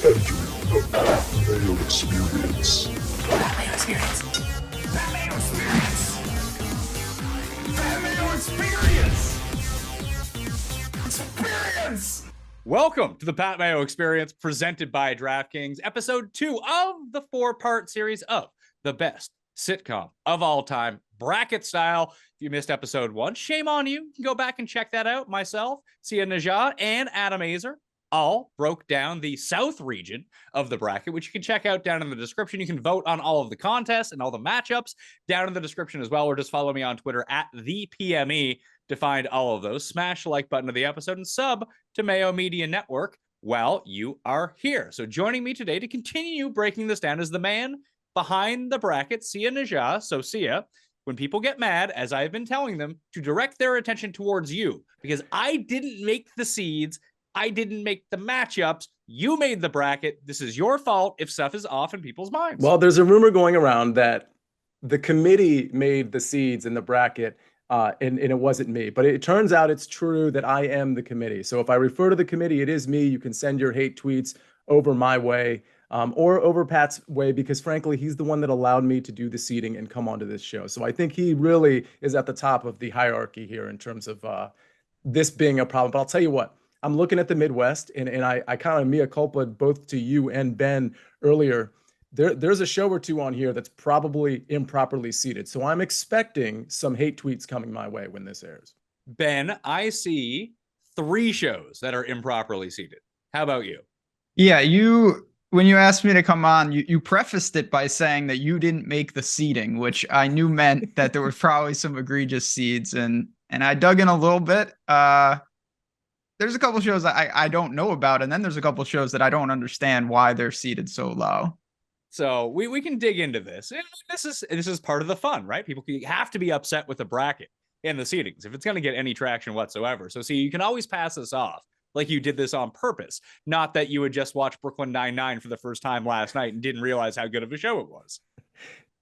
entering the Mayo experience. Mayo experience. Mayo experience. Mayo experience. Experience. Welcome to the Pat Mayo Experience presented by DraftKings, episode 2 of the 4-part series of the best sitcom of all time, bracket style. If you missed episode 1, shame on you. You can go back and check that out. Myself, Sia Nejad, and Adam Azer all broke down the South region of the bracket, which you can check out down in the description. You can vote on all of the contests and all the matchups down in the description as well, or just follow me on Twitter at @ThePME to find all of those. Smash the like button of the episode and sub to Mayo Media Network while you are here. So joining me today to continue breaking this down is the man behind the bracket, Sia Nejad. So Sia, when people get mad, as I've been telling them, to direct their attention towards you, because I didn't make the seeds, I didn't make the matchups, you made the bracket. This is your fault if stuff is off in people's minds. Well, there's a rumor going around that the committee made the seeds in the bracket, and it wasn't me. But it turns out it's true that I am the committee. So if I refer to the committee, it is me. You can send your hate tweets over my way or over Pat's way, because frankly, he's the one that allowed me to do the seeding and come onto this show. So I think he really is at the top of the hierarchy here in terms of this being a problem. But I'll tell you what, I'm looking at the Midwest, and I kind of mea culpa both to you and Ben earlier. There's a show or two on here that's probably improperly seated. So I'm expecting some hate tweets coming my way when this airs. Ben, I see 3 shows that are improperly seated. How about you? Yeah, when you asked me to come on, you prefaced it by saying that you didn't make the seeding, which I knew meant that there was probably some egregious seeds, and I dug in a little bit. There's a couple shows I don't know about, and then there's a couple shows that I don't understand why they're seated so low. So we can dig into this. And this is part of the fun, right? People have to be upset with the bracket and the seedings if it's going to get any traction whatsoever. So see, you can always pass this off like you did this on purpose. Not that you had just watched Brooklyn Nine-Nine for the first time last night and didn't realize how good of a show it was.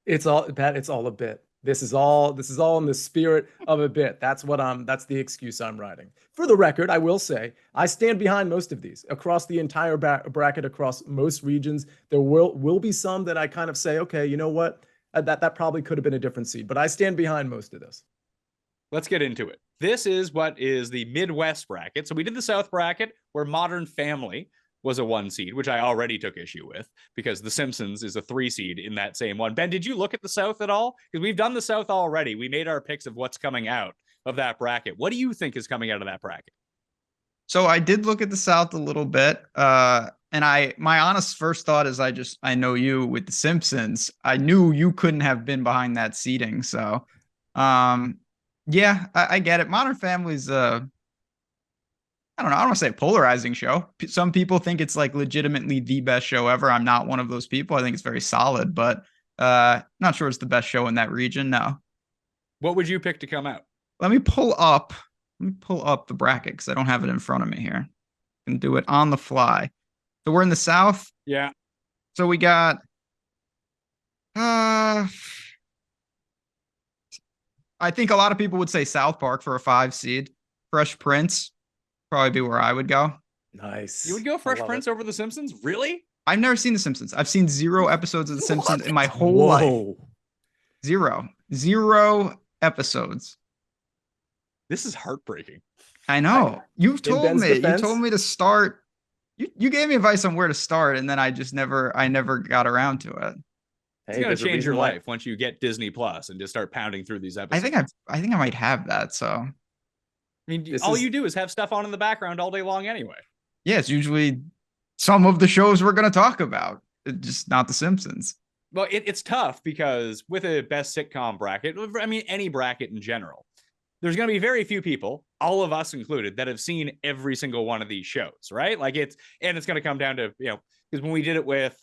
It's all, Pat, it's all a bit. This is all in the spirit of a bit. That's the excuse I'm writing. For the record, I will say I stand behind most of these across the entire bracket, across most regions. There will be some that I kind of say, okay, you know what? That probably could have been a different seed, but I stand behind most of this. Let's get into it. This is what is the Midwest bracket. So we did the South bracket where Modern Family was a 1 seed, which I already took issue with because The Simpsons is a 3 seed in that same one. Ben, did you look at the South at all? Because we've done the South already. We made our picks of what's coming out of that bracket. What do you think is coming out of that bracket? So I did look at the South a little bit. And my honest first thought is I know you with The Simpsons. I knew you couldn't have been behind that seating. So, yeah, I get it. Modern Family's I don't know. I don't want to say a polarizing show. Some people think it's like legitimately the best show ever. I'm not one of those people. I think it's very solid, but not sure it's the best show in that region. No. What would you pick to come out? Let me pull up the bracket because I don't have it in front of me here. I can do it on the fly. So we're in the South. Yeah. So we got I think a lot of people would say South Park for a 5 seed. Fresh Prince probably be where I would go. Nice. You would go Fresh Prince over The Simpsons? Really? I've never seen The Simpsons. I've seen 0 episodes of The Simpsons in my whole life. 0 episodes. This is heartbreaking. I know. You've told me. Defense, you told me to start. You gave me advice on where to start, and then I never got around to it. It's gonna change your life once you get Disney Plus and just start pounding through these episodes. I think I might have that. So I mean, you do is have stuff on in the background all day long anyway. Yeah, it's usually some of the shows we're going to talk about, just not The Simpsons. Well, it's tough because with a best sitcom bracket, I mean, any bracket in general, there's going to be very few people, all of us included, that have seen every single one of these shows, right? Like it's going to come down to, because when we did it with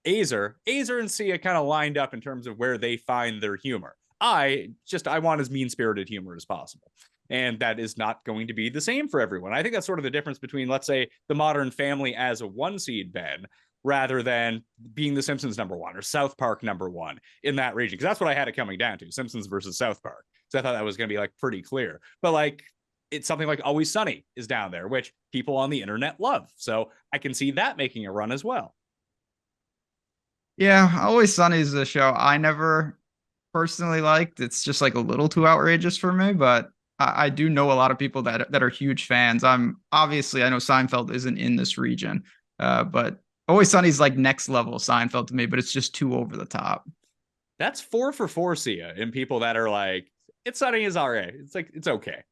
Azer and Sia kind of lined up in terms of where they find their humor. I want as mean-spirited humor as possible. And that is not going to be the same for everyone. I think that's sort of the difference between, let's say, The Modern Family as a 1 seed, Ben, rather than being The Simpsons #1 or South Park #1 in that region. Because that's what I had it coming down to, Simpsons versus South Park. So I thought that was going to be like pretty clear. But like it's something like Always Sunny is down there, which people on the internet love. So I can see that making a run as well. Yeah, Always Sunny is a show I never personally liked. It's just like a little too outrageous for me, but I do know a lot of people that are huge fans. I know Seinfeld isn't in this region, but Always Sunny's like next level Seinfeld to me, but it's just too over the top. That's 4 for 4, Sia, and people that are like, It's Sunny is all right. It's like, it's okay.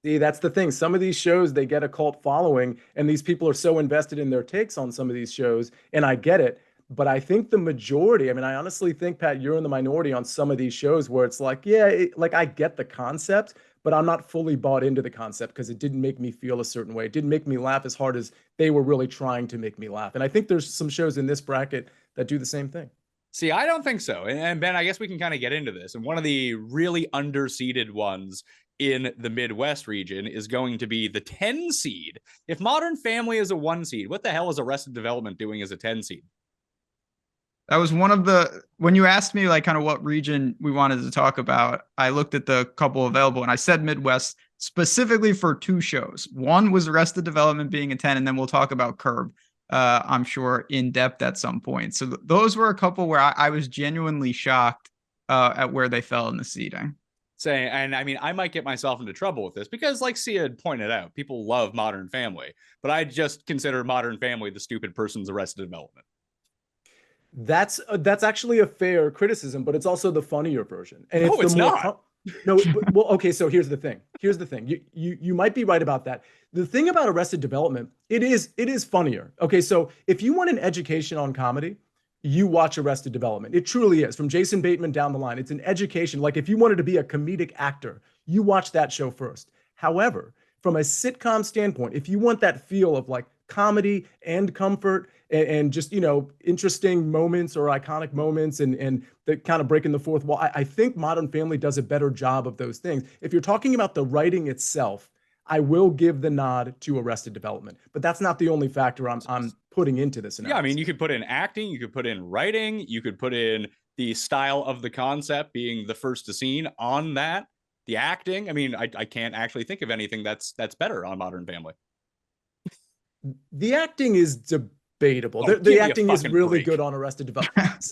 See, that's the thing. Some of these shows, they get a cult following, and these people are so invested in their takes on some of these shows, and I get it. But I think the majority, I mean, I honestly think, Pat, you're in the minority on some of these shows where it's like, yeah, like I get the concept, but I'm not fully bought into the concept because it didn't make me feel a certain way. It didn't make me laugh as hard as they were really trying to make me laugh. And I think there's some shows in this bracket that do the same thing. See, I don't think so. And Ben, I guess we can kind of get into this. And one of the really underseeded ones in the Midwest region is going to be the 10 seed. If Modern Family is a 1 seed, what the hell is Arrested Development doing as a 10 seed? That was one of when you asked me like kind of what region we wanted to talk about, I looked at the couple available and I said Midwest specifically for 2 shows. One was Arrested Development being a 10, and then we'll talk about Curb, I'm sure, in depth at some point. So those were a couple where I was genuinely shocked at where they fell in the seeding. And I mean, I might get myself into trouble with this because, like Sia had pointed out, people love Modern Family, but I just consider Modern Family the stupid person's Arrested Development. That's actually a fair criticism, but it's also the funnier version. And No, it's not. No, well, okay. So here's the thing. You might be right about that. The thing about Arrested Development, it is funnier. Okay, so if you want an education on comedy, you watch Arrested Development. It truly is. From Jason Bateman down the line, it's an education. Like if you wanted to be a comedic actor, you watch that show first. However, from a sitcom standpoint, if you want that feel of like comedy and comfort and just, interesting moments or iconic moments and the kind of breaking the fourth wall, I think Modern Family does a better job of those things. If you're talking about the writing itself, I will give the nod to Arrested Development, but that's not the only factor I'm putting into this analysis. Yeah, I mean, you could put in acting, you could put in writing, you could put in the style of the concept being the first to scene on that, the acting. I mean, I can't actually think of anything that's better on Modern Family. The acting is debatable. Oh, the acting is really break. good on Arrested Development.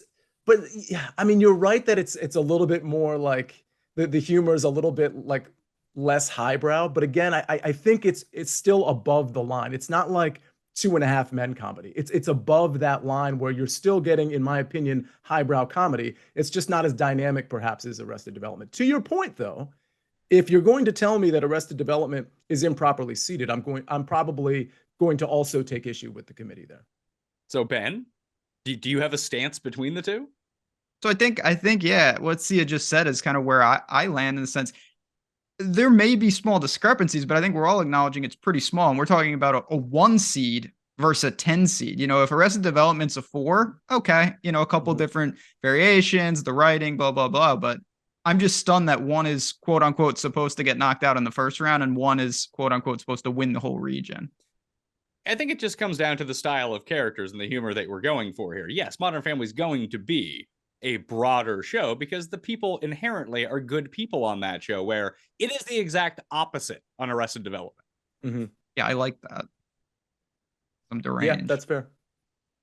But yeah, I mean, you're right that it's a little bit more like the humor is a little bit like less highbrow. But again, I think it's still above the line. It's not like 2.5 Men comedy. It's above that line where you're still getting, in my opinion, highbrow comedy. It's just not as dynamic, perhaps, as Arrested Development. To your point, though, if you're going to tell me that Arrested Development is improperly seated, I'm probably going to also take issue with the committee there. So Ben, do you have a stance between the two? So I think, yeah, what Sia just said is kind of where I land in the sense there may be small discrepancies, but I think we're all acknowledging it's pretty small. And we're talking about a 1 seed versus a 10 seed. If Arrested Development's a 4, okay, a couple different variations, the writing, blah, blah, blah. But I'm just stunned that 1 is quote unquote supposed to get knocked out in the first round and 1 is quote unquote supposed to win the whole region. I think it just comes down to the style of characters and the humor that we're going for here. Yes, Modern Family is going to be a broader show because the people inherently are good people on that show, where it is the exact opposite on Arrested Development. Mm-hmm. Yeah, I like that. Some deranged. Yeah, that's fair.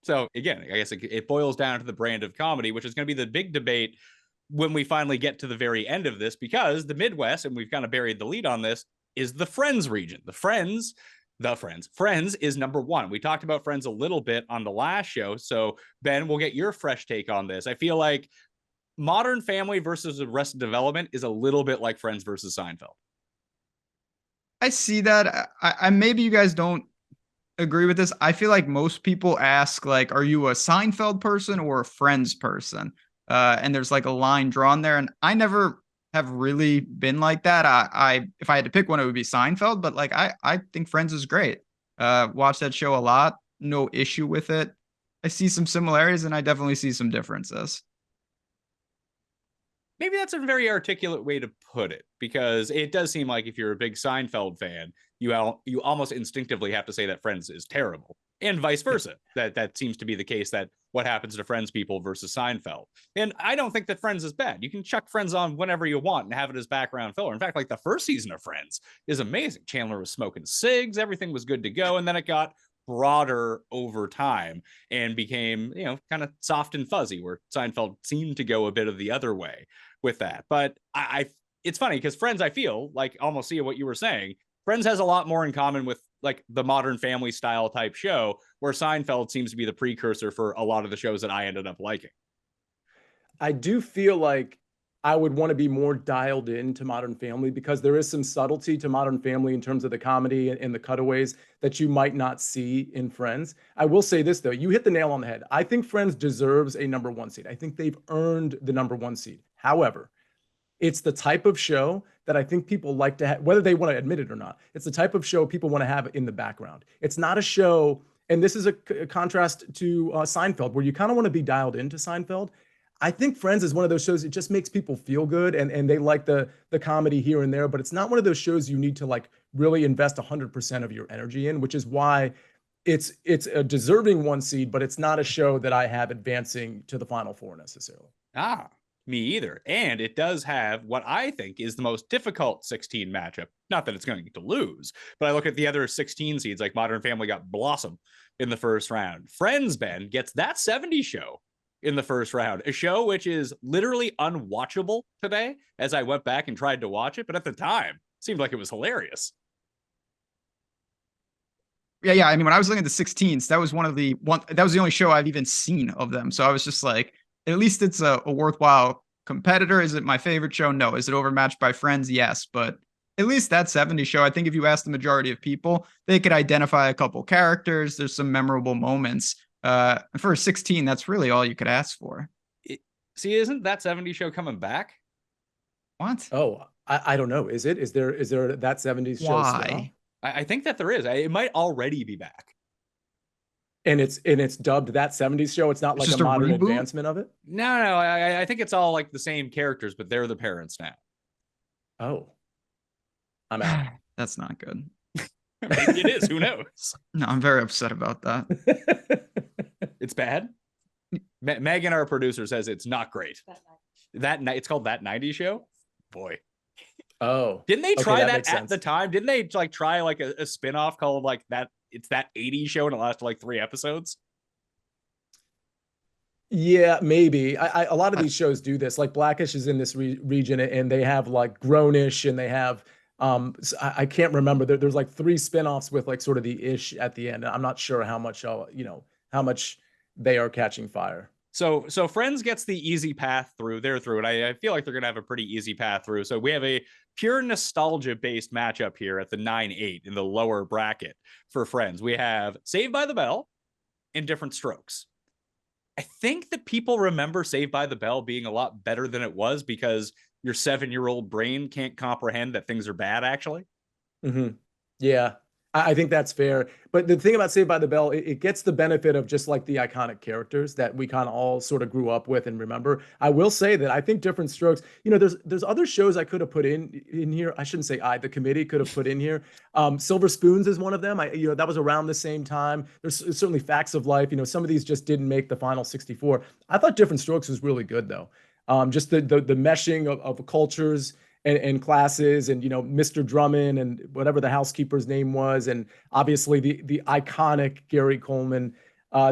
So again, I guess it boils down to the brand of comedy, which is going to be the big debate when we finally get to the very end of this, because the Midwest, and we've kind of buried the lead on this, is the Friends region. Friends is number 1. We talked about Friends a little bit on the last show. So Ben, we'll get your fresh take on this. I feel like Modern Family versus Arrested Development is a little bit like Friends versus Seinfeld. I see that. I maybe you guys don't agree with this. I feel like most people ask, like, are you a Seinfeld person or a Friends person? And there's like a line drawn there. And I never have really been like that. If I had to pick one, it would be Seinfeld, but like I think Friends is great. Watch that show a lot. No issue with it. I see some similarities and I definitely see some differences. Maybe that's a very articulate way to put it, because it does seem like if you're a big Seinfeld fan, you almost instinctively have to say that Friends is terrible, and vice versa. That seems to be the case, that what happens to Friends people versus Seinfeld. And I don't think that Friends is bad. You can chuck Friends on whenever you want and have it as background filler. In fact, like the first season of Friends is amazing. Chandler was smoking cigs, everything was good to go, and then it got broader over time and became, kind of soft and fuzzy, where Seinfeld seemed to go a bit of the other way with that. But it's funny because Friends, I feel like, almost see what you were saying, Friends has a lot more in common with like the Modern Family style type show, where Seinfeld seems to be the precursor for a lot of the shows that I ended up liking. I do feel like I would want to be more dialed into Modern Family because there is some subtlety to Modern Family in terms of the comedy and the cutaways that you might not see in Friends. I will say this, though. You hit the nail on the head. I think Friends deserves a #1 seed. I think they've earned the #1 seed. However, it's the type of show that I think people like to have, whether they want to admit it or not. It's the type of show people want to have in the background. It's not a show, and this is a contrast to Seinfeld, where you kind of want to be dialed into Seinfeld. I think Friends is one of those shows, it just makes people feel good, and they like the comedy here and there, but it's not one of those shows you need to like really invest 100% of your energy in, which is why it's a deserving 1 seed, but it's not a show that I have advancing to the Final Four necessarily. Me either. And it does have what I think is the most difficult 16 matchup. Not that it's going to lose, but I look at the other 16 seeds, like Modern Family got Blossom in the first round. Friends, Ben, gets That 70s Show in the first round, a show which is literally unwatchable today as I went back and tried to watch it, but at the time it seemed like it was hilarious. Yeah. I mean, when I was looking at the 16s, that was that was the only show I've even seen of them. So I was just like, at least it's a worthwhile competitor. Is it my favorite show? No. Is it overmatched by Friends? Yes. But at least That 70s Show, I think if you ask the majority of people, they could identify a couple characters. There's some memorable moments. For a 16, that's really all you could ask for. See, isn't That 70s Show coming back? What? Oh, I don't know. Is there That 70s show? Why? I think that there is. It might already be back. And it's dubbed That 70s Show. It's not like just a a modern reboot? advancement of it. No. I think it's all like the same characters, but they're the parents now. Oh, I'm out. That's not good. Maybe it is. Who knows? No, I'm very upset about that. It's bad. Megan, our producer, says it's not great. It's called That 90s Show. Boy. Oh, Didn't they try that makes at sense. the time? Didn't they like try like a spin-off called like that? It's That 80s Show, and it lasted like 3 episodes. Yeah, maybe. A lot of these shows do this. Like Blackish is in this region, and they have like Grownish, and they have I can't remember. There's like 3 spinoffs with like sort of the ish at the end. I'm not sure how much how much they are catching fire. So Friends gets the easy path through. They're through, and I feel like they're gonna have a pretty easy path through. So we have a pure nostalgia based matchup here at the 9-8 in the lower bracket for Friends. We have Saved by the Bell and Different Strokes. I think that people remember Saved by the Bell being a lot better than it was because your 7-year-old brain can't comprehend that things are bad, actually. Mm-hmm. Yeah, I think that's fair. But the thing about Saved by the Bell, it gets the benefit of just like the iconic characters that we kind of all sort of grew up with and remember. I will say that I think Different Strokes, there's other shows I could have put in here. I shouldn't say the committee could have put in here. Silver Spoons is one of them. That was around the same time. There's certainly Facts of Life. Some of these just didn't make the final 64. I thought Different Strokes was really good though. Just the meshing of cultures and classes, and Mr. Drummond and whatever the housekeeper's name was, and obviously the iconic Gary Coleman.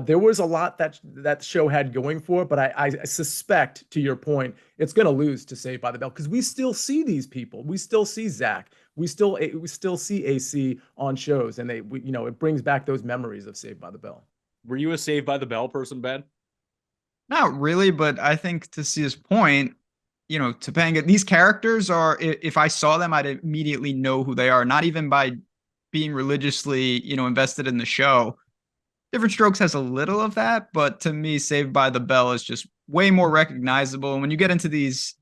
There was a lot that show had going for it, but I suspect, to your point, it's going to lose to Saved by the Bell because we still see these people. We still see Zach. We still see AC on shows, and it brings back those memories of Saved by the Bell. Were you a Saved by the Bell person, Ben? Not really, but I think to Sia's point, Topanga, these characters are, if I saw them, I'd immediately know who they are, not even by being religiously, invested in the show. Different Strokes has a little of that, but to me, Saved by the Bell is just way more recognizable. And when you get into these,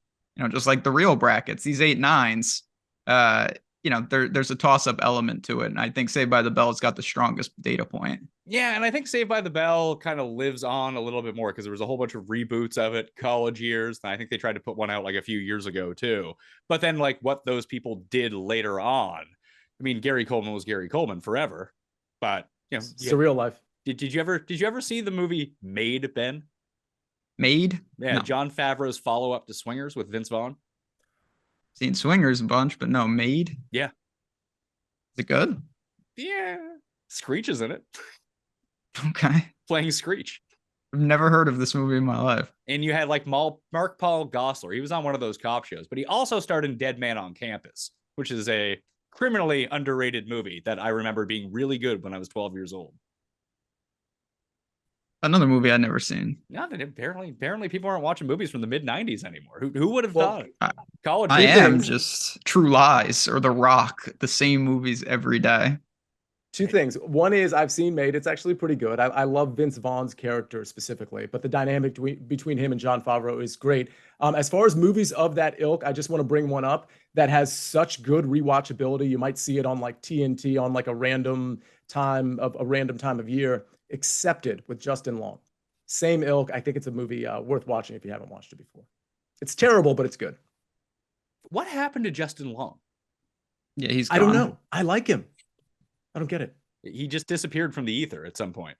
just like the real brackets, these 8-9s, there's a toss-up element to it. And I think Saved by the Bell has got the strongest data point. Yeah, and I think Saved by the Bell kind of lives on a little bit more because there was a whole bunch of reboots of it, college years. And I think they tried to put one out like a few years ago too. But then like what those people did later on, I mean, Gary Coleman was Gary Coleman forever, but Surreal Life. Did you ever see the movie Made, Ben? Made? Yeah, No. Jon Favreau's follow-up to Swingers with Vince Vaughn. Seen Swingers a bunch, but no, Made? Yeah. Is it good? Yeah. Screech is in it, Okay. playing Screech. I've never heard of this movie in my life. And you had like Mark Paul Gosselaar. He was on one of those cop shows, but he also starred in Dead Man on Campus, which is a criminally underrated movie that I remember being really good when I was 12 years old. Another movie I'd never seen. Yeah, apparently people aren't watching movies from the mid 90s anymore. Who would have Well, thought it? College I movies. am just True Lies or The Rock, the same movies every day. Two things. One is I've seen Made. It's actually pretty good. I love Vince Vaughn's character specifically, but the dynamic between him and Jon Favreau is great. As far as movies of that ilk, I just want to bring one up that has such good rewatchability. You might see it on like TNT on like a random time of year. Accepted with Justin Long. Same ilk. I think it's a movie worth watching if you haven't watched it before. It's terrible, but it's good. What happened to Justin Long? Yeah, he's I don't gone. know. I like him. I don't get it. He just disappeared from the ether at some point.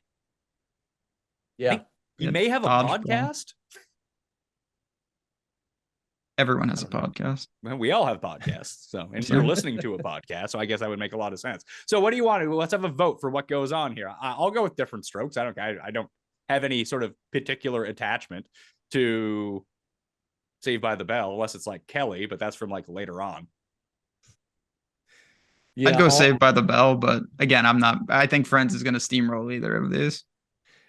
Yeah. He Yeah, may have a dodgeball. podcast. Everyone has a I don't podcast. Well, we all have podcasts, so and you're listening to a podcast, so I guess that would make a lot of sense. So, what do you want to do? Let's have a vote for what goes on here. I'll go with Different Strokes. I don't have any sort of particular attachment to Saved by the Bell, unless it's like Kelly, but that's from like later on. Yeah, I'd go Saved by the Bell, but again, I think Friends is going to steamroll either of these.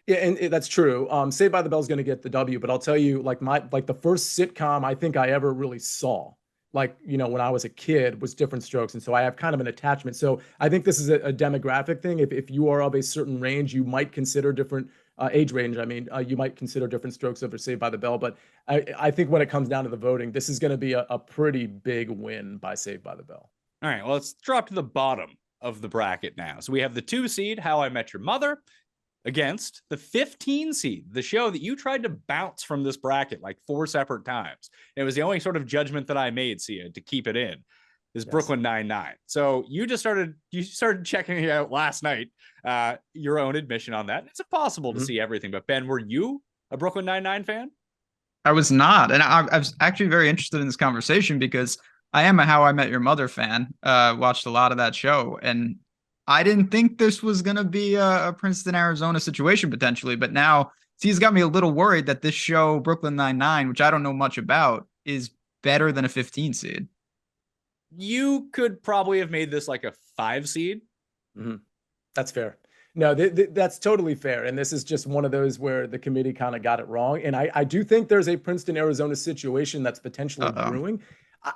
Yeah, and that's true. Saved by the Bell is going to get the W, but I'll tell you, like the first sitcom I think I ever really saw, like when I was a kid, was Different Strokes, and so I have kind of an attachment. So I think this is a demographic thing. If you are of a certain range, you might consider different age range. I mean, you might consider Different Strokes over Saved by the Bell, but I think when it comes down to the voting, this is going to be a pretty big win by Saved by the Bell. All right, well, let's drop to the bottom of the bracket now. So we have the 2 seed, How I Met Your Mother, against the 15 seed, the show that you tried to bounce from this bracket like 4 separate times. And it was the only sort of judgment that I made, Sia, to keep it in, is Yes. Brooklyn Nine-Nine. So you started checking it out last night, your own admission on that. It's impossible to see everything, but Ben, were you a Brooklyn Nine-Nine fan? I was not. And I was actually very interested in this conversation because I am a How I Met Your Mother fan. Watched a lot of that show. And I didn't think this was going to be a Princeton, Arizona situation potentially. But now, he's got me a little worried that this show, Brooklyn Nine-Nine, which I don't know much about, is better than a 15 seed. You could probably have made this like a 5 seed. Mm-hmm. That's fair. No, that's totally fair. And this is just one of those where the committee kind of got it wrong. And I do think there's a Princeton, Arizona situation that's potentially brewing.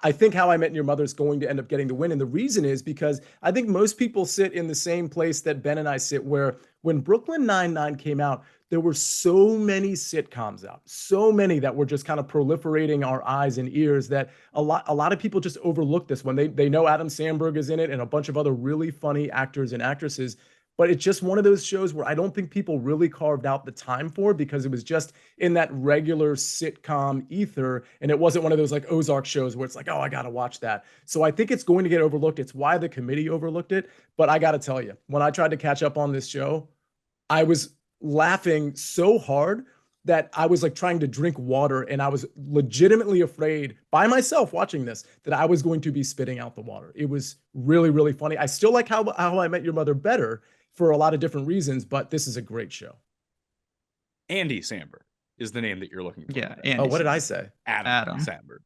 I think How I Met Your Mother is going to end up getting the win. And the reason is because I think most people sit in the same place that Ben and I sit, where when Brooklyn Nine-Nine came out, there were so many sitcoms out, so many that were just kind of proliferating our eyes and ears that a lot of people just overlooked this one. They know Adam Sandberg is in it and a bunch of other really funny actors and actresses. But it's just one of those shows where I don't think people really carved out the time for, because it was just in that regular sitcom ether. And it wasn't one of those like Ozark shows where it's like, oh, I got to watch that. So I think it's going to get overlooked. It's why the committee overlooked it. But I got to tell you, when I tried to catch up on this show, I was laughing so hard that I was like trying to drink water, and I was legitimately afraid by myself watching this that I was going to be spitting out the water. It was really, really funny. I still like How I Met Your Mother better for a lot of different reasons, but this is a great show. Andy Samberg is the name that you're looking for. Yeah. Ben. Oh, what did I say? Adam Samberg.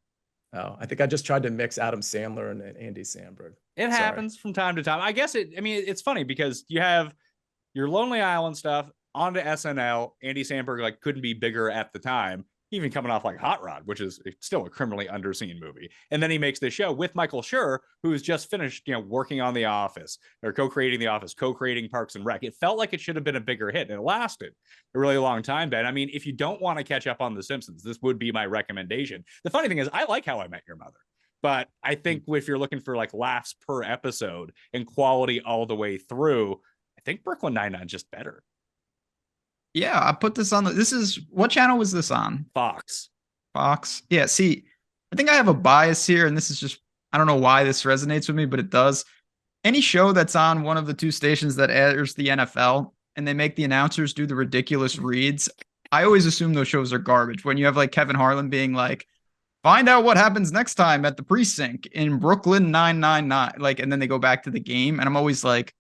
Oh, I think I just tried to mix Adam Sandler and Andy Samberg. It happens from time to time. I guess it's funny because you have your Lonely Island stuff onto SNL. Andy Samberg like couldn't be bigger at the time, even coming off like Hot Rod, which is still a criminally underseen movie. And then he makes this show with Michael Schur, who's just finished, working on The Office or co-creating The Office, co-creating Parks and Rec. It felt like it should have been a bigger hit, and it lasted a really long time, Ben. I mean, if you don't want to catch up on The Simpsons, this would be my recommendation. The funny thing is, I like How I Met Your Mother, but I think if you're looking for like laughs per episode and quality all the way through, I think Brooklyn Nine-Nine is just better. Yeah, I put this on what channel was this on? Fox. Yeah, see, I think I have a bias here, and this is just, I don't know why this resonates with me, but it does. Any show that's on one of the 2 stations that airs the NFL, and they make the announcers do the ridiculous reads, I always assume those shows are garbage. When you have like Kevin Harlan being like, find out what happens next time at the precinct in Brooklyn 999, like, and then they go back to the game, and I'm always like,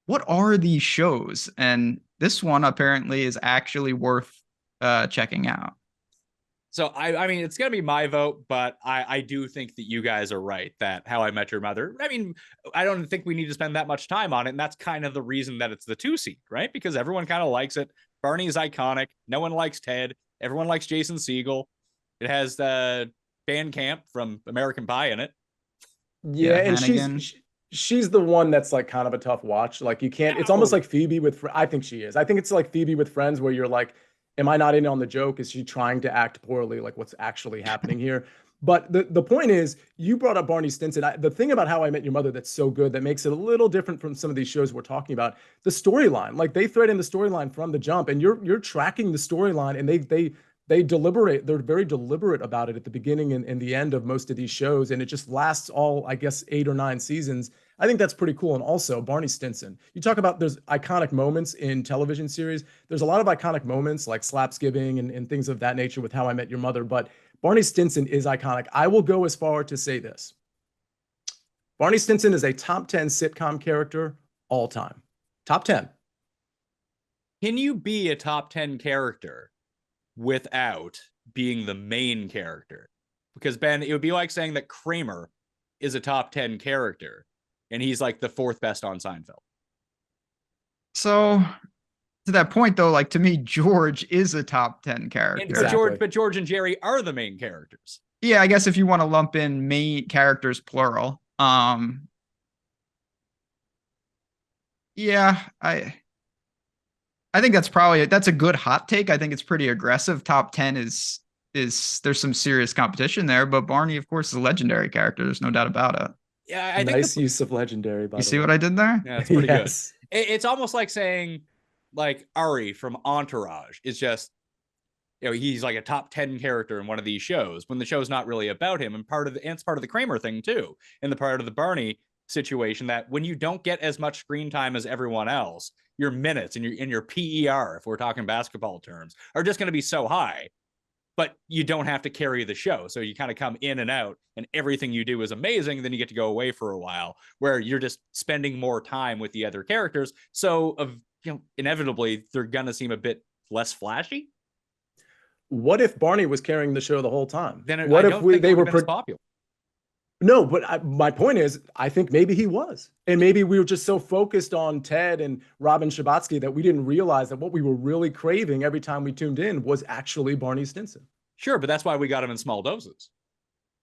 what are these shows? And this one apparently is actually worth checking out. So I mean, it's gonna be my vote, but I do think that you guys are right that How I Met Your Mother. I mean, I don't think we need to spend that much time on it, and that's kind of the reason that it's the 2 seed, right? Because everyone kind of likes it. Barney is iconic. No one likes Ted. Everyone likes Jason Segel. It has Dan Camp from American Pie in it. Yeah, and she's the one that's like kind of a tough watch. Like you can't. It's almost like Phoebe with. I think she is. I think it's like Phoebe with Friends, where you're like, am I not in on the joke? Is she trying to act poorly? Like what's actually happening here? But the point is, you brought up Barney Stinson. The thing about How I Met Your Mother that's so good, that makes it a little different from some of these shows we're talking about, the storyline. Like they thread in the storyline from the jump, and you're tracking the storyline, and they deliberate. They're very deliberate about it at the beginning and the end of most of these shows, and it just lasts all, I guess, 8 or 9 seasons. I think that's pretty cool. And also Barney Stinson. You talk about there's iconic moments in television series. There's a lot of iconic moments like Slapsgiving and things of that nature with How I Met Your Mother, but Barney Stinson is iconic. I will go as far to say this. Barney Stinson is a top 10 sitcom character all time. Top 10. Can you be a top 10 character without being the main character? Because Ben, it would be like saying that Kramer is a top 10 character and he's like the 4th best on Seinfeld. So to that point though, like to me, George is a top 10 character. Exactly. But George and Jerry are the main characters. Yeah, I guess if you want to lump in main characters plural. Yeah, I think that's a good hot take. I think it's pretty aggressive. Top 10 is there's some serious competition there, but Barney, of course, is a legendary character. There's no doubt about it. Yeah, I think nice use of legendary. You see what I did there? Yeah, it's pretty good. It's almost like saying like Ari from Entourage is just, he's like a top 10 character in one of these shows when the show's not really about him. And it's part of the Kramer thing too, and the part of the Barney situation, that when you don't get as much screen time as everyone else, your minutes and your PER, if we're talking basketball terms, are just going to be so high, but you don't have to carry the show. So you kind of come in and out and everything you do is amazing. Then you get to go away for a while where you're just spending more time with the other characters. So inevitably they're going to seem a bit less flashy. What if Barney was carrying the show the whole time? Then what if they were popular? No, but my point is, I think maybe he was. And maybe we were just so focused on Ted and Robin Scherbatsky that we didn't realize that what we were really craving every time we tuned in was actually Barney Stinson. Sure, but that's why we got him in small doses.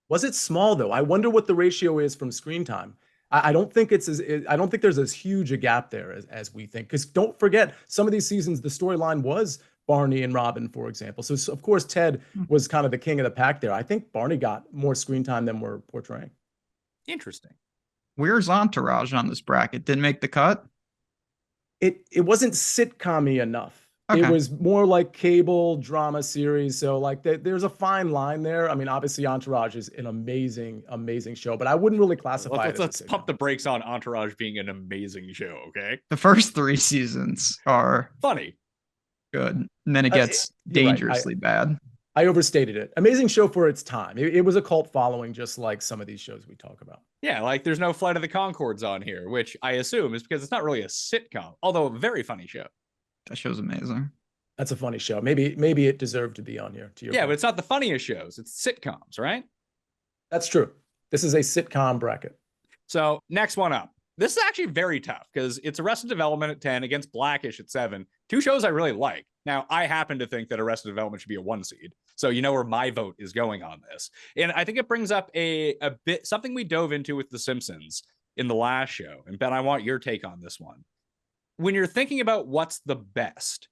Was it small, though? I wonder what the ratio is from screen time. I don't think I don't think there's as huge a gap there as we think. Because don't forget, some of these seasons, the storyline was Barney and Robin, for example. So of course, Ted was kind of the king of the pack there. I think Barney got more screen time than we're portraying. Interesting. Where's Entourage on this bracket? Didn't make the cut? It wasn't sitcom-y enough. Okay. It was more like cable drama series. So like there's a fine line there. I mean, obviously Entourage is an amazing, amazing show, but I wouldn't really classify it. Let's pump the brakes on Entourage being an amazing show, okay? The first 3 seasons are funny. Good. And then it gets dangerously bad. I overstated it. Amazing show for its time. It was a cult following, just like some of these shows we talk about. Yeah, like there's no Flight of the Conchords on here, which I assume is because it's not really a sitcom, although a very funny show. That show's amazing. That's a funny show. Maybe it deserved to be on here. Yeah, but it's not the funniest shows. It's sitcoms, right? That's true. This is a sitcom bracket. So next one up. This is actually very tough because it's Arrested Development at 10 against Blackish at 7. 2 shows I really like. Now, I happen to think that Arrested Development should be a 1 seed. So you know where my vote is going on this. And I think it brings up a bit something we dove into with The Simpsons in the last show. And Ben, I want your take on this one. When you're thinking about what's the best,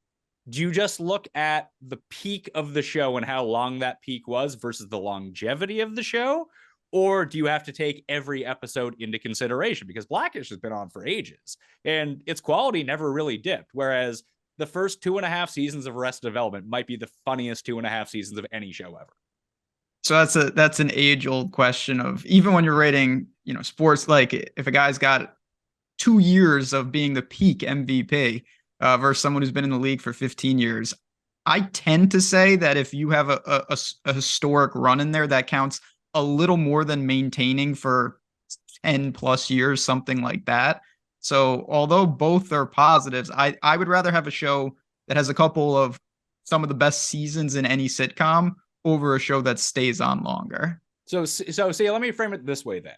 do you just look at the peak of the show and how long that peak was versus the longevity of the show? Or do you have to take every episode into consideration? Because Blackish has been on for ages and its quality never really dipped. Whereas the first 2.5 seasons of Arrested Development might be the funniest 2.5 seasons of any show ever. So that's an age-old question of, even when you're rating, sports, like if a guy's got 2 years of being the peak MVP, versus someone who's been in the league for 15 years. I tend to say that if you have a historic run in there, that counts a little more than maintaining for 10 plus years, something like that. So although both are positives, I would rather have a show that has a couple of some of the best seasons in any sitcom over a show that stays on longer. So see, let me frame it this way then.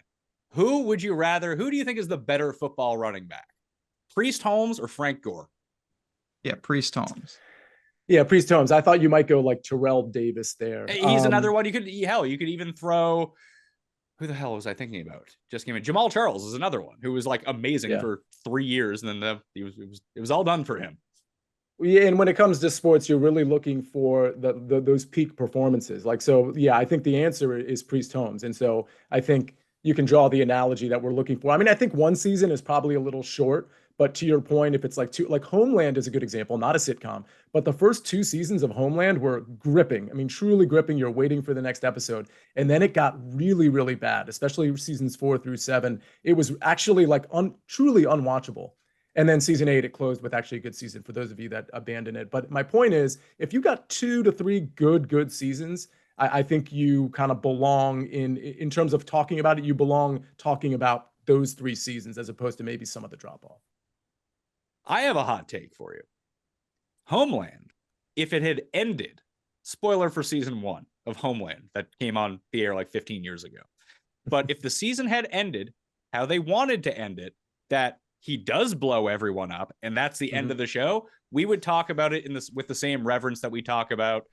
Who do you think is the better football running back? Priest Holmes or Frank Gore? Yeah, Priest Holmes. Yeah, Priest Holmes. I thought you might go like Terrell Davis there. He's another one. You could even throw, who the hell was I thinking about? Just give me Jamal Charles is another one who was like amazing for 3 years, and then it was all done for him. Yeah, and when it comes to sports, you're really looking for those peak performances. Like, so yeah, I think the answer is Priest Holmes, and so I think you can draw the analogy that we're looking for. I mean, I think one season is probably a little short, but to your point, if it's like Homeland is a good example, not a sitcom, but the first 2 seasons of Homeland were gripping. I mean, truly gripping. You're waiting for the next episode. And then it got really, really bad, especially seasons 4 through 7. It was actually like truly unwatchable. And then season 8, it closed with actually a good season for those of you that abandon it. But my point is, if you got 2 to 3 good seasons, I think you kind of belong in terms of talking about it, you belong talking about those 3 seasons as opposed to maybe some of the drop off. I have a hot take for you. Homeland, if it had ended, spoiler for season 1 of Homeland that came on the air like 15 years ago. But if the season had ended how they wanted to end it, that he does blow everyone up, and that's the end of the show, we would talk about it with the same reverence that we talk about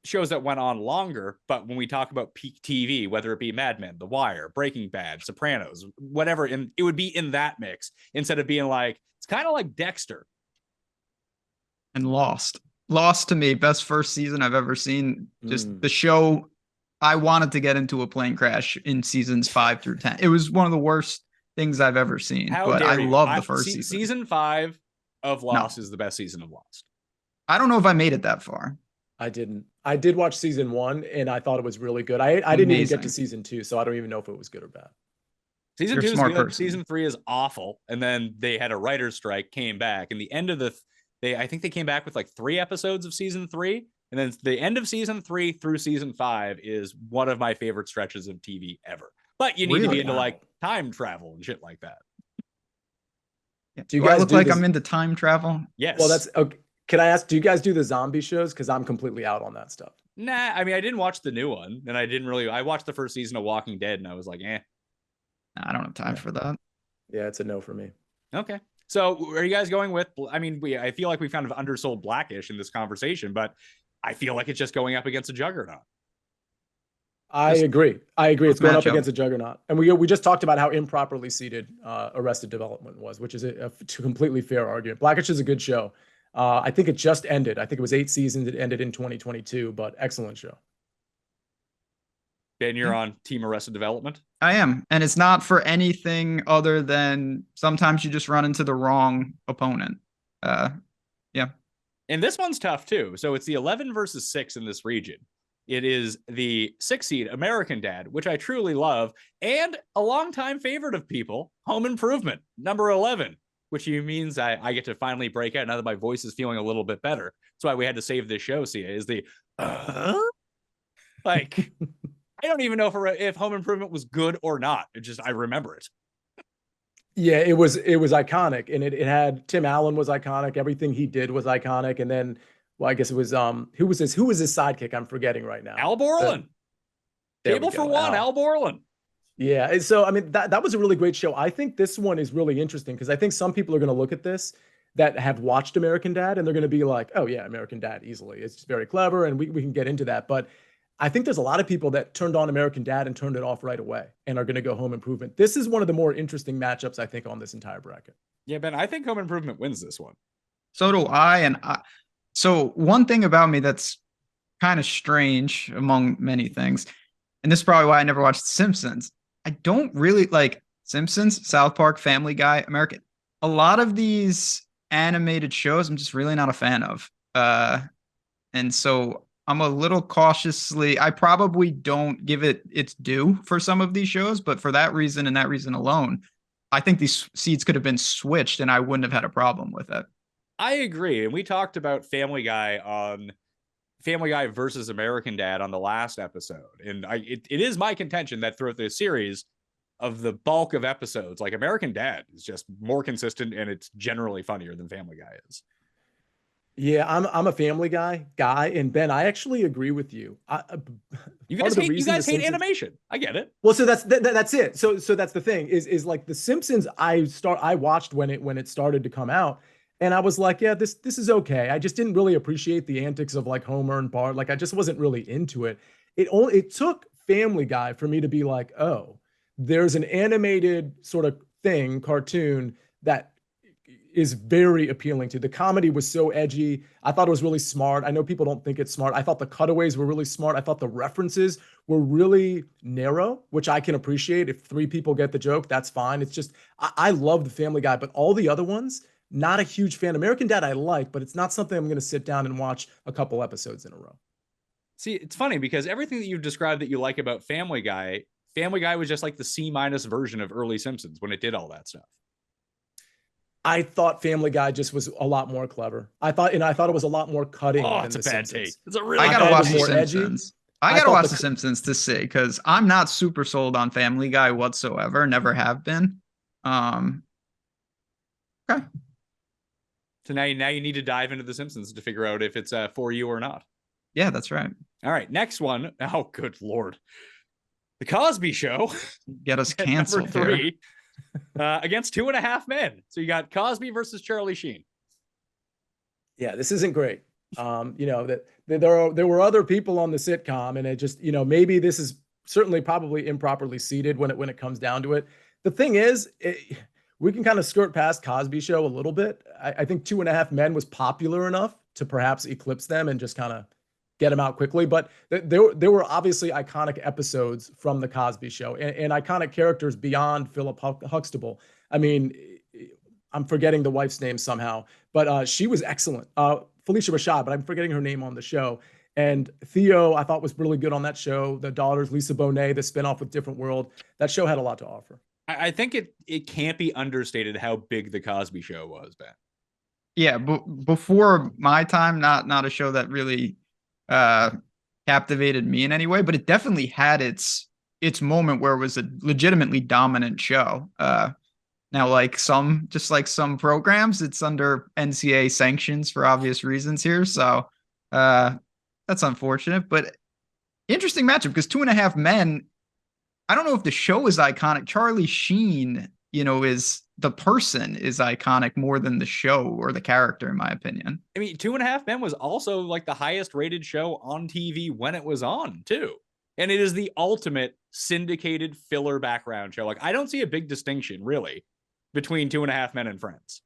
shows that went on longer. But when we talk about peak TV, whether it be Mad Men, The Wire, Breaking Bad, Sopranos, whatever, and it would be in that mix instead of being like, it's kind of like Dexter. And Lost to me, best first season I've ever seen. Just the show, I wanted to get into a plane crash in seasons 5 through 10. It was one of the worst things I've ever seen. But I love the first season. Season 5 of Lost is the best season of Lost. I don't know if I made it that far. I didn't. I did watch season 1 and I thought it was really good. I didn't even get to season 2, so I don't even know if it was good or bad. Season 2 is good. Season 3 is awful. And then they had a writer's strike, came back. And the end of I think they came back with like 3 episodes of season 3. And then the end of season 3 through season 5 is one of my favorite stretches of TV ever. But you need to be into like time travel and shit like that. Yeah. Do you guys look like I'm into time travel? Yes. Well, that's okay. Can I ask, do you guys do the zombie shows? Because I'm completely out on that stuff. Nah, I mean, I didn't watch the new one, and I watched the first season of Walking Dead, and I was like, I don't have time for that. Yeah, it's a no for me. Okay. So are you guys going with, I mean, I feel like we kind of undersold Blackish in this conversation, but I feel like it's just going up against a juggernaut. I agree. It's going up against a juggernaut. And we just talked about how improperly seated Arrested Development was, which is a completely fair argument. Blackish is a good show. I think it just ended. I think it was 8 seasons. It ended in 2022, but excellent show. Ben, you're on Team Arrested Development? I am. And it's not for anything other than sometimes you just run into the wrong opponent. Yeah. And this one's tough too. So it's the 11 versus 6 in this region. It is the 6 seed American Dad, which I truly love, and a longtime favorite of people, Home Improvement, number 11. Which means I get to finally break out now that my voice is feeling a little bit better. That's why we had to save this show, Sia, is the like, I don't even know if Home Improvement was good or not. I remember it. Yeah, it was iconic, and it had Tim Allen was iconic. Everything he did was iconic. And then, well, I guess it was who was his sidekick? I'm forgetting right now. Al Borland. Table for One, Al Borland. Yeah. So, I mean, that was a really great show. I think this one is really interesting because I think some people are going to look at this that have watched American Dad and they're going to be like, oh, yeah, American Dad easily. It's very clever and we can get into that. But I think there's a lot of people that turned on American Dad and turned it off right away and are going to go Home Improvement. This is one of the more interesting matchups, I think, on this entire bracket. Yeah, Ben, I think Home Improvement wins this one. So do I. So one thing about me that's kind of strange among many things, and this is probably why I never watched The Simpsons. I don't really like Simpsons, South Park, Family Guy, American. A lot of these animated shows I'm just really not a fan of. And so I'm a little cautiously, I probably don't give it its due for some of these shows, but for that reason and that reason alone, I think these seeds could have been switched and I wouldn't have had a problem with it. I agree. And we talked about Family Guy on Family Guy versus American Dad on the last episode. And it is my contention that throughout the series of the bulk of episodes, like American Dad is just more consistent and it's generally funnier than Family Guy is. Yeah, I'm a Family Guy, and Ben, I actually agree with you. You Part guys of the hate, you reason guys The hate Simpsons- animation. I get it. Well, so that's it. So that's the thing is like The Simpsons. I watched when it started to come out, and I was like, yeah, this is okay. I just didn't really appreciate the antics of like Homer and Bart. Like I just wasn't really into it. It took Family Guy for me to be like, oh, there's an animated sort of cartoon that is very appealing to. The comedy was so edgy. I thought it was really smart. I know people don't think it's smart. I thought the cutaways were really smart. I thought the references were really narrow, which I can appreciate. If 3 people get the joke, that's fine. It's just, I love the Family Guy, but all the other ones, not a huge fan. American Dad, I like, but it's not something I'm going to sit down and watch a couple episodes in a row. See, it's funny because everything that you've described that you like about Family Guy was just like the C- version of early Simpsons when it did all that stuff. I thought Family Guy just was a lot more clever. I thought it was a lot more cutting. Oh, than it's a The bad Simpsons. take. It's a really I I gotta thought it watch was The more edgy. Simpsons. I I gotta thought watch the- The Simpsons to see because I'm not super sold on Family Guy whatsoever. Never have been. Okay. So now you need to dive into The Simpsons to figure out if it's for you or not. Yeah, that's right. All right, next one. Oh, good Lord. The Cosby Show. Get us at canceled number here. 3 against 2.5 Men. So you got Cosby versus Charlie Sheen. Yeah, this isn't great. That there were other people on the sitcom, and it just, maybe this is certainly probably improperly seated when it comes down to it. The thing is, we can kind of skirt past Cosby Show a little bit. I think 2.5 Men was popular enough to perhaps eclipse them and just kind of get them out quickly. But there were obviously iconic episodes from the Cosby Show and iconic characters beyond Philip Huxtable. I mean, I'm forgetting the wife's name somehow, but she was excellent. Felicia Rashad, but I'm forgetting her name on the show. And Theo, I thought was really good on that show. The daughters, Lisa Bonet, the spinoff with Different World. That show had a lot to offer. I think it can't be understated how big the Cosby Show was, Ben. Yeah, before my time, not a show that really captivated me in any way, but it definitely had its moment where it was a legitimately dominant show. Now, like some programs, it's under NCAA sanctions for obvious reasons here. So that's unfortunate, but interesting matchup because 2.5 Men, I don't know if the show is iconic. Charlie Sheen, is the person is iconic more than the show or the character, in my opinion. I mean, 2.5 Men was also like the highest rated show on TV when it was on, too. And it is the ultimate syndicated filler background show. Like, I don't see a big distinction, really, between 2.5 Men and Friends.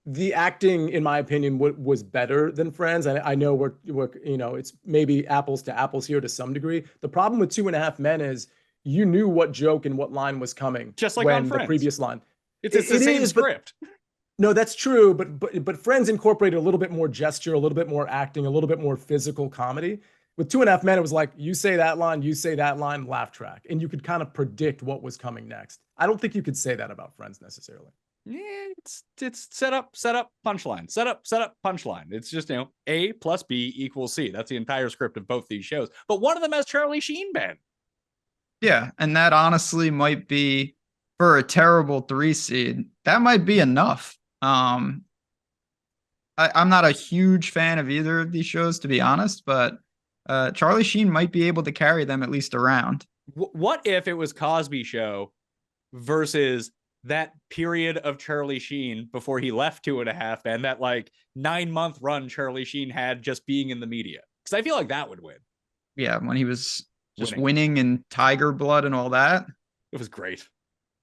The acting, in my opinion, was better than Friends. I know we're it's maybe apples to apples here to some degree. The problem with 2.5 Men is you knew what joke and what line was coming, Just like when on Friends. the previous line. It's the same script. No, that's true, but Friends incorporated a little bit more gesture, a little bit more acting, a little bit more physical comedy. With 2.5 Men, it was like you say that line, laugh track, and you could kind of predict what was coming next. I don't think you could say that about Friends necessarily. Yeah, it's set up, punchline, set up, punchline. It's just, A plus B equals C. That's the entire script of both these shows. But one of them has Charlie Sheen, Ben. Yeah, and that honestly might be, for a terrible 3 seed, that might be enough. I'm not a huge fan of either of these shows, to be honest, but Charlie Sheen might be able to carry them at least around. What if it was Cosby Show versus that period of Charlie Sheen before he left 2.5 Men, that like 9-month run Charlie Sheen had just being in the media? Because I feel like that would win. Yeah, when he was just winning in Tiger Blood and all that. It was great.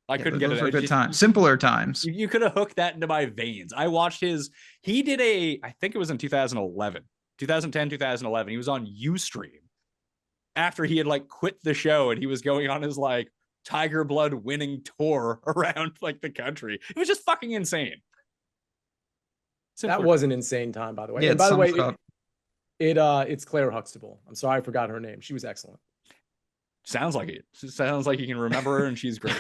I couldn't get it. For good times, simpler times. You could have hooked that into my veins. I watched he did I think it was in 2010, 2011. He was on Ustream after he had like quit the show and he was going on his like Tiger Blood winning tour around like the country. It was just fucking insane. That was an insane time, by the way. Yeah, and by the way, it's Claire Huxtable. I'm sorry, I forgot her name. She was excellent. Sounds like it. Sounds like you can remember her and she's great.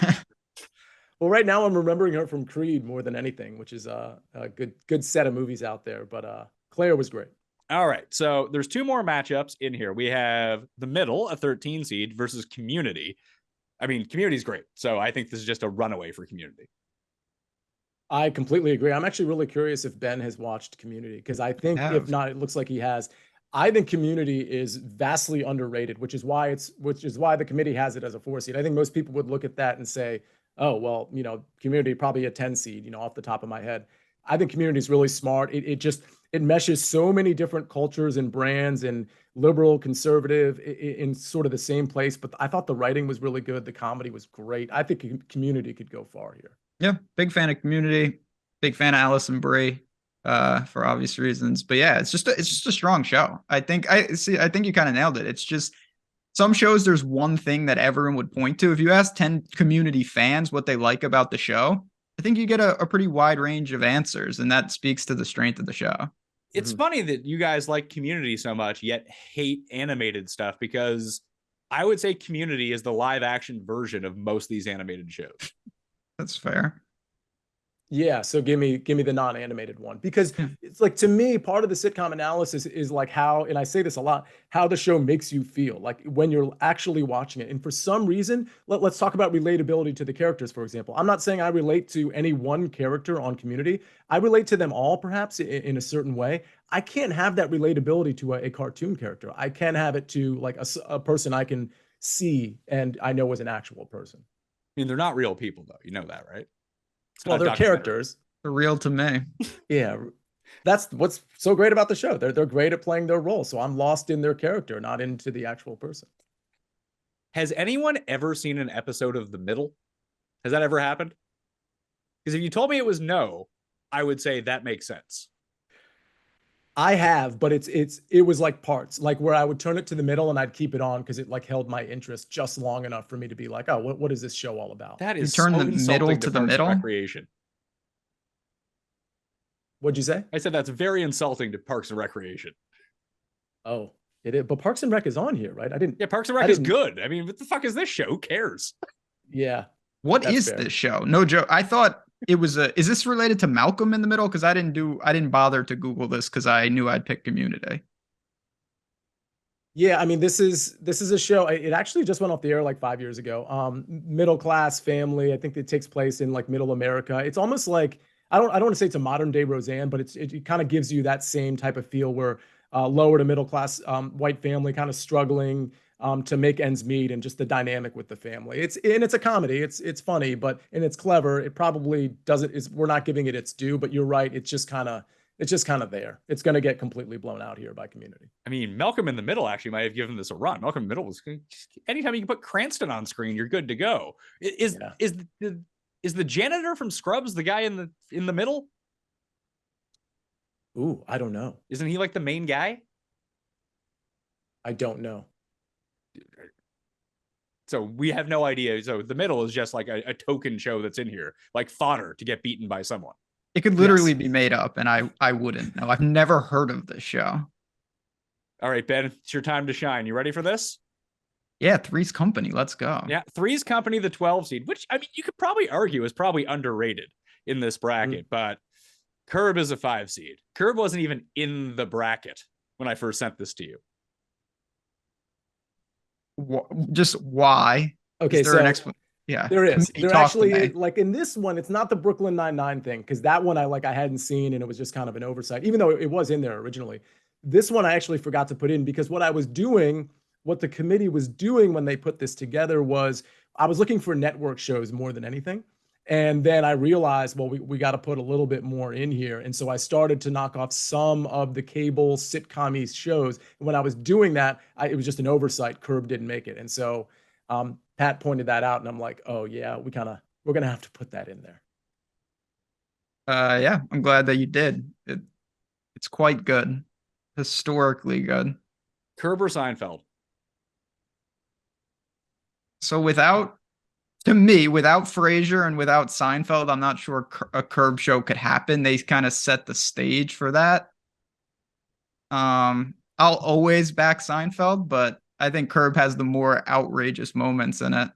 Well, right now I'm remembering her from Creed more than anything, which is a good set of movies out there. But Claire was great. All right. So there's two more matchups in here. We have The Middle, a 13 seed, versus Community. I mean, Community's great. So I think this is just a runaway for Community. I completely agree. I'm actually really curious if Ben has watched Community, because I think if not, it looks like he has. I think Community is vastly underrated, which is why the committee has it as a 4 seed. I think most people would look at that and say, oh, well, Community probably a 10 seed, off the top of my head. I think Community is really smart. It meshes so many different cultures and brands and liberal, conservative in sort of the same place. But I thought the writing was really good. The comedy was great. I think Community could go far here. Yeah, big fan of Community, big fan of Allison Brie, for obvious reasons. But yeah, it's just a strong show. I think you kind of nailed it. It's just some shows there's one thing that everyone would point to. If you ask 10 Community fans what they like about the show, I think you get a pretty wide range of answers, and that speaks to the strength of the show. It's funny that you guys like Community so much, yet hate animated stuff, because I would say Community is the live action version of most of these animated shows. That's fair. Yeah, so give me the non-animated one, because it's like, to me, part of the sitcom analysis is like how, and I say this a lot, how the show makes you feel like when you're actually watching it. And for some reason, let's talk about relatability to the characters, for example. I'm not saying I relate to any one character on Community. I relate to them all, perhaps in a certain way. I can't have that relatability to a cartoon character. I can have it to like a person I can see and I know is an actual person. I mean, they're not real people, though. You know that, right? Well, they're characters. They're real to me. Yeah, that's what's so great about the show. They're great at playing their role. So I'm lost in their character, not into the actual person. Has anyone ever seen an episode of The Middle? Has that ever happened? Because if you told me it was no, I would say that makes sense. I have, but it was like parts, like where I would turn it to the middle and I'd keep it on because it like held my interest just long enough for me to be like, oh, what is this show all about? That is turn so the middle insulting to the Parks and middle? Recreation. What'd you say? I said that's very insulting to Parks and Recreation. Oh, it is. But Parks and Rec is on here, right? I didn't. Yeah, Parks and Rec is good. I mean, what the fuck is this show? Who cares? Yeah. What is this show? No joke. I thought it was is this related to Malcolm in the Middle? Because I didn't bother to Google this because I knew I'd pick Community. Yeah, I mean, this is a show. It actually just went off the air like 5 years ago. Middle class family. I think it takes place in like middle America. It's almost like I don't want to say it's a modern day Roseanne, but it kind of gives you that same type of feel where lower to middle class white family kind of struggling to make ends meet, and just the dynamic with the family. It's a comedy. It's funny, and it's clever. It probably doesn't. We're not giving it its due, but you're right. It's just kind of there. It's going to get completely blown out here by Community. I mean, Malcolm in the Middle actually might have given this a run. Malcolm in the Middle was anytime you can put Cranston on screen, you're good to go. Is the janitor from Scrubs the guy in the middle? Ooh, I don't know. Isn't he like the main guy? I don't know. So we have no idea. So The Middle is just like a token show that's in here, like fodder to get beaten by someone. It could literally be made up, and I wouldn't know. I've never heard of this show. All right, Ben, it's your time to shine. You ready for this? Yeah, Three's Company. Let's go. Yeah, Three's Company, the 12 seed, which I mean, you could probably argue is probably underrated in this bracket, but Curb is a 5 seed. Curb wasn't even in the bracket when I first sent this to you. Just why? Okay, is there an explanation? Yeah, there is. There actually, like in this one, it's not the Brooklyn Nine-Nine thing, because that one I hadn't seen, and it was just kind of an oversight, even though it was in there originally. This one I actually forgot to put in, because what the committee was doing when they put this together was I was looking for network shows more than anything. And then I realized, well, we got to put a little bit more in here. And so I started to knock off some of the cable sitcom-y shows. And when I was doing that, it was just an oversight. Curb didn't make it. And so Pat pointed that out, and I'm like, oh yeah, we're going to have to put that in there. Yeah, I'm glad that you did. It's quite good. Historically good. Curb or Seinfeld? So without Frasier and without Seinfeld, I'm not sure a Curb show could happen. They kind of set the stage for that. I'll always back Seinfeld, but I think Curb has the more outrageous moments in it.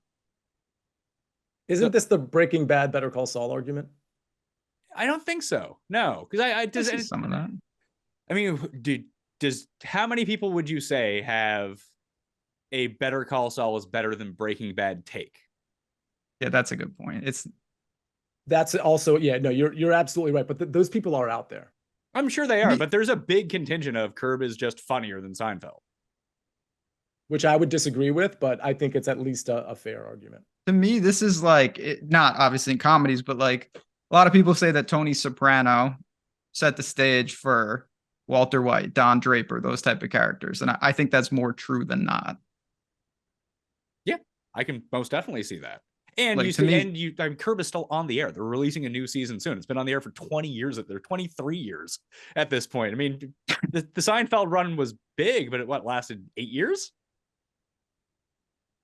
Isn't this the Breaking Bad, Better Call Saul argument? I don't think so. No, because I I does see some of that. I mean, does how many people would you say have a Better Call Saul is better than Breaking Bad take? Yeah, that's a good point. That's also, yeah, no, you're absolutely right. But those people are out there. I'm sure they are, Me- but there's a big contingent of Curb is just funnier than Seinfeld. Which I would disagree with, but I think it's at least a fair argument. To me, this is like not obviously in comedies, but like a lot of people say that Tony Soprano set the stage for Walter White, Don Draper, those type of characters, and I think that's more true than not. Yeah, I can most definitely see that. And Like, you to see, me- and you, I mean, Curb is still on the air. They're releasing a new season soon. It's been on the air for 20 years. They're 23 years at this point. I mean, the Seinfeld run was big, but it lasted 8 years.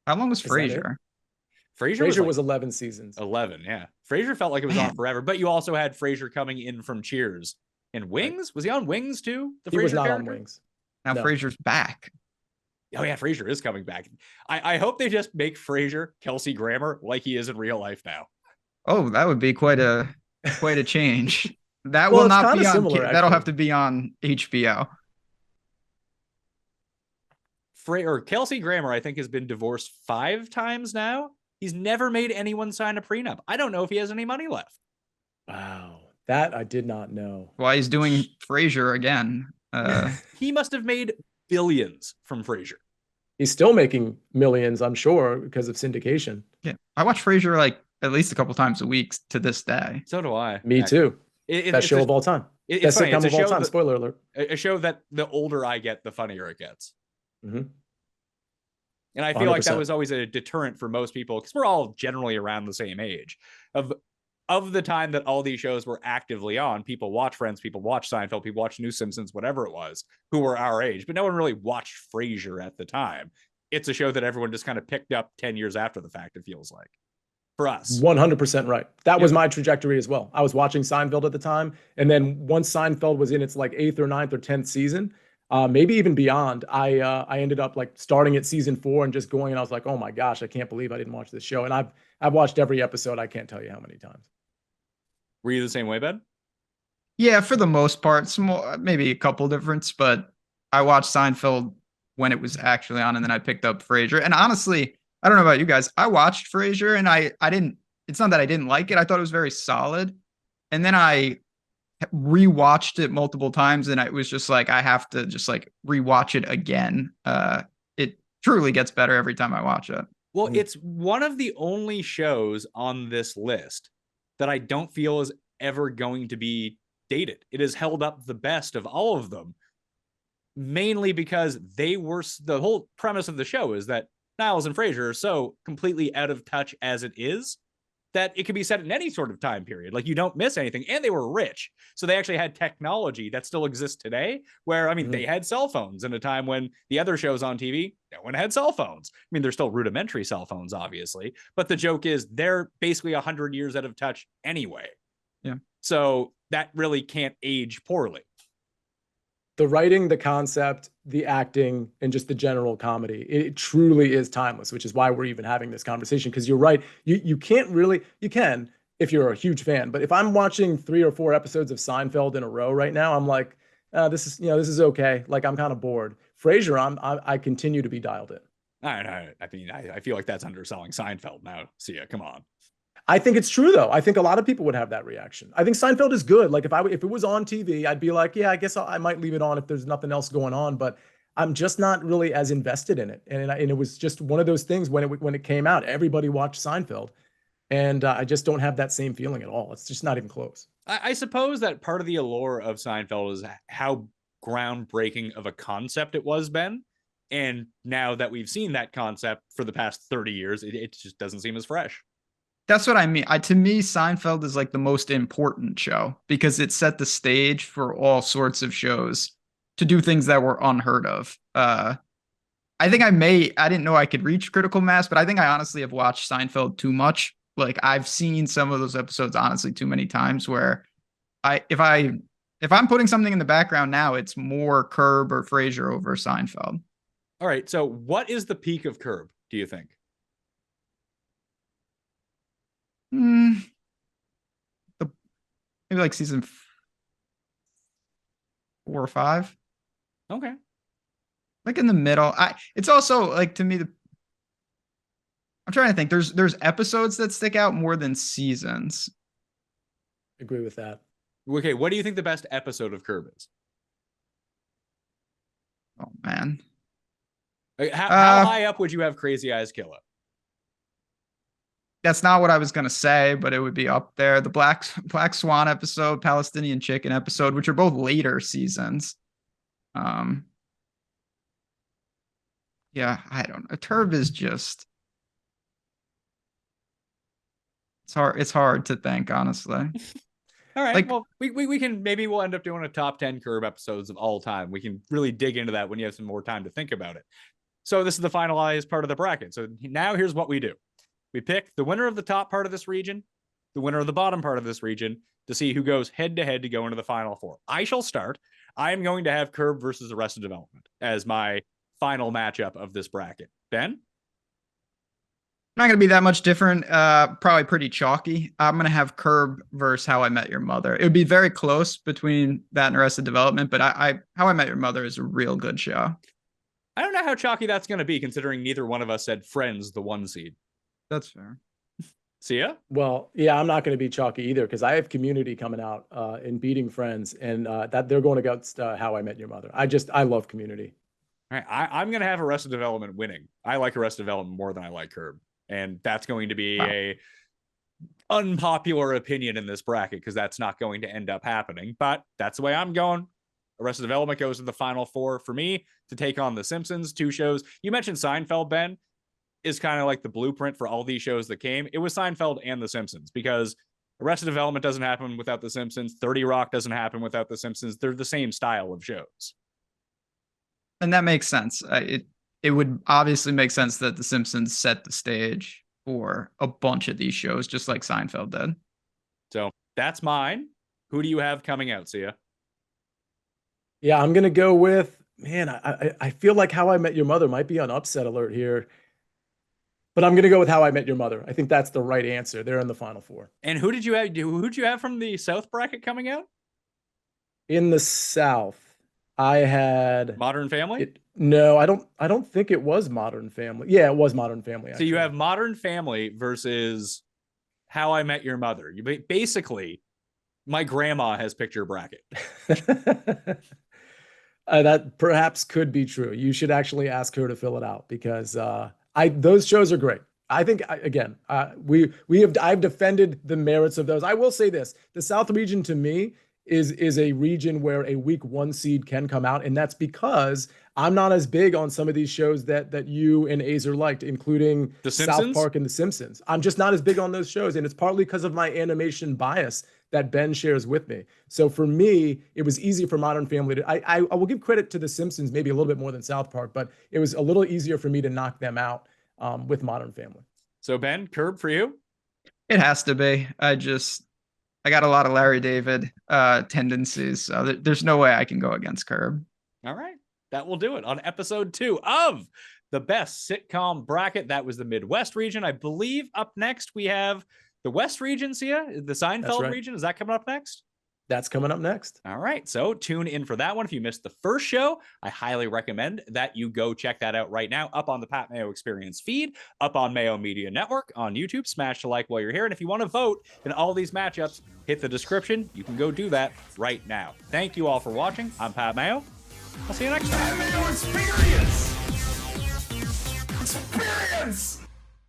How long was Is that it? Frasier? Frasier Was 11 seasons. 11. Yeah, Frasier felt like it was on Man. forever. But you also had Frasier coming in from Cheers and Wings. Was he on Wings too? The He was Frasier not character? on Wings. Now No. Frasier's back. Oh yeah, Frasier is coming back. I hope they just make Frasier Kelsey Grammer like he is in real life now. Oh, that would be quite a change. That Well, will it's not be kinda on. similar, That'll have actually. to be on HBO. Or Kelsey Grammer, I think, has been divorced 5 times now. He's never made anyone sign a prenup. I don't know if he has any money left. Wow. That I did not know. Why he's doing Frasier again. He must have made billions from Frasier. He's still making millions, I'm sure, because of syndication. Yeah, I watch Frasier like at least a couple times a week to this day. So do I. Me too. It's Best show of all time. It's Best funny. sitcom It's a of all show time. that- Spoiler alert. a show that the older I get, the funnier it gets. Mhm. And I feel like that 100%. was always a deterrent for most people because we're all generally around the same age. Of the time that all these shows were actively on, people watch Friends, people watch Seinfeld, people watch New Simpsons, whatever it was, who were our age, but no one really watched Frasier at the time. It's a show that everyone just kind of picked up 10 years after the fact, it feels like. For us. 100% right. That was Yep. my trajectory as well. I was watching Seinfeld at the time. And then once Seinfeld was in its like 8th or 9th or 10th season, maybe even beyond, I ended up like starting at season 4 and just going, and I was like, oh my gosh, I can't believe I didn't watch this show. And I've watched every episode. I can't tell you how many times. Were you the same way, Ben? Yeah, for the most part, small, maybe a couple difference, but I watched Seinfeld when it was actually on, and then I picked up Frasier. And honestly, I don't know about you guys. I watched Frasier, and I didn't. It's not that I didn't like it. I thought it was very solid, and then I rewatched it multiple times, and it was just like I have to just like rewatch it again. It truly gets better every time I watch it. Well, Mhm. it's one of the only shows on this list that I don't feel is ever going to be dated. It has held up the best of all of them, mainly because they were the whole premise of the show is that Niles and Frasier are so completely out of touch as it is that it can be set in any sort of time period. Like you don't miss anything. And they were rich. So they actually had technology that still exists today where, I mean, they had cell phones in a time when the other shows on TV, no one had cell phones. I mean, they're still rudimentary cell phones, obviously, but the joke is they're basically 100 years out of touch anyway. Yeah. So that really can't age poorly. The writing, the concept, the acting, and just the general comedy, it truly is timeless, which is why we're even having this conversation. Because you're right, you can't really, you can if you're a huge fan, but if I'm watching 3 or 4 episodes of Seinfeld in a row right now, I'm like, this is okay. Like I'm kind of bored. Frasier, I continue to be dialed in. I mean, I feel like that's underselling Seinfeld now. Sia, come on. I think it's true though. I think a lot of people would have that reaction. I think Seinfeld is good. Like if it was on TV, I'd be like, yeah, I guess I might leave it on if there's nothing else going on. But I'm just not really as invested in it. And it was just one of those things when it came out, everybody watched Seinfeld, and I just don't have that same feeling at all. It's just not even close. I suppose that part of the allure of Seinfeld is how groundbreaking of a concept it was, Ben. And now that we've seen that concept for the past 30 years, it just doesn't seem as fresh. That's what I mean. To me, Seinfeld is like the most important show because it set the stage for all sorts of shows to do things that were unheard of. I think I didn't know I could reach critical mass, but I think I honestly have watched Seinfeld too much. Like I've seen some of those episodes honestly too many times where if I'm putting something in the background now, it's more Curb or Frasier over Seinfeld. All right. So what is the peak of Curb, do you think? Hmm, maybe like season 4 or 5. Okay. Like in the middle. It's also like to me I'm trying to think. There's episodes that stick out more than seasons. Agree with that. Okay, what do you think the best episode of Curb is? Oh man. Like, how high up would you have Crazy Eyes Killer? That's not what I was gonna say, but it would be up there. The Black Swan episode, Palestinian Chicken episode, which are both later seasons. Yeah, I don't know. Turb is just it's hard to think, honestly. All right. Like- well, we can maybe we'll end up doing a top 10 Curb episodes of all time. We can really dig into that when you have some more time to think about it. So this is the finalized part of the bracket. So now here's what we do. We pick the winner of the top part of this region, the winner of the bottom part of this region, to see who goes head to head to go into the final four. I shall start. I am going to have Curb versus Arrested Development as my final matchup of this bracket. Ben? Not going to be that much different. Probably pretty chalky. I'm going to have Curb versus How I Met Your Mother. It would be very close between that and Arrested Development, but How I Met Your Mother is a real good show. I don't know how chalky that's going to be, considering neither one of us said Friends, the 1 seed. That's fair. Sia? Well, yeah, I'm not going to be chalky either because I have Community coming out in beating Friends, and that they're going against How I Met Your Mother. I love Community. All right, I'm going to have Arrested Development winning. I like Arrested Development more than I like Curb. And that's going to be a unpopular opinion in this bracket because that's not going to end up happening. But that's the way I'm going. Arrested Development goes to the final four for me to take on The Simpsons, 2 shows. You mentioned Seinfeld, Ben, is kind of like the blueprint for all these shows that came. It was Seinfeld and The Simpsons because Arrested Development doesn't happen without The Simpsons. 30 Rock doesn't happen without The Simpsons. They're the same style of shows. And that makes sense. It would obviously make sense that The Simpsons set the stage for a bunch of these shows, just like Seinfeld did. So that's mine. Who do you have coming out, Sia? Yeah, I'm going to go with, man, I feel like How I Met Your Mother might be on upset alert here. But I'm going to go with How I Met Your Mother. I think that's the right answer. They're in the final four. And who did you have? Who'd you have from the South bracket coming out? In the South, I had Modern Family? No, I don't think it was Modern Family. Yeah, it was Modern Family. So you have Modern Family versus How I Met Your Mother. You basically, my grandma has picked your bracket. That perhaps could be true. You should actually ask her to fill it out because those shows are great. I think again, I've defended the merits of those. I will say this: the South region to me is a region where a week 1 seed can come out, and that's because I'm not as big on some of these shows that you and Azer liked, including The Simpsons? South Park and The Simpsons. I'm just not as big on those shows, and it's partly because of my animation bias that Ben shares with me. So for me, it was easy for Modern Family to. I will give credit to The Simpsons maybe a little bit more than South Park, but it was a little easier for me to knock them out with Modern Family. So Ben, Curb for you? It has to be. I got a lot of Larry David tendencies, so there's no way I can go against Curb. All right. That will do it on episode 2 of the best sitcom bracket. That was the Midwest region. I believe up next we have the West region, Sia, the Seinfeld right. region. Is that coming up next? That's coming up next. All right. So tune in for that one. If you missed the first show, I highly recommend that you go check that out right now up on the Pat Mayo Experience feed, up on Mayo Media Network, on YouTube. Smash the like while you're here. And if you want to vote in all these matchups, hit the description. You can go do that right now. Thank you all for watching. I'm Pat Mayo. I'll see you next time. Mayo Experience! Experience!